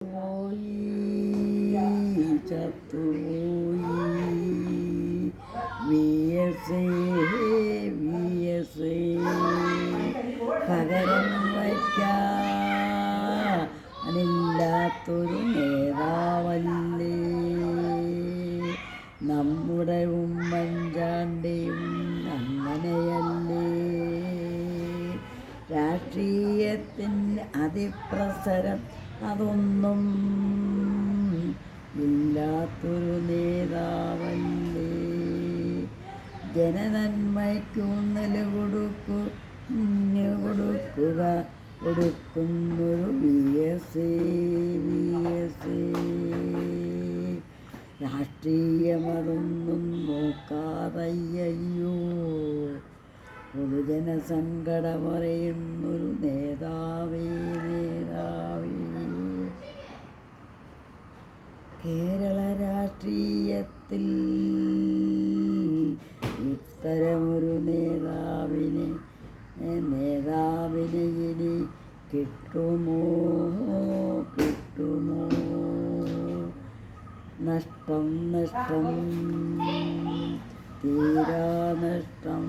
പോയി ചത്തുപോയി VSA പകരം വയ്ക്കാനില്ലാത്തൊരു നേതാവല്ലേ നമ്മുടെ ഉമ്മൻചാണ്ടിയും അങ്ങനെയല്ലേ. രാഷ്ട്രീയത്തിൻ്റെ അതിപ്രസരം അതൊന്നും ഇല്ലാത്തൊരു നേതാവല്ലേ. ജനനന്മയ്ക്ക് കൊടുക്കുന്നൊരു VSA രാഷ്ട്രീയമതൊന്നും നോക്കാതയ്യോ പൊതുജന സങ്കടമറിയുന്നൊരു നേതാവേ. കേരള രാഷ്ട്രീയത്തിൽ ഇത്തരമൊരു നേതാവിനെ ഇനി കിട്ടുമോ? നഷ്ടം തീരാ നഷ്ടം.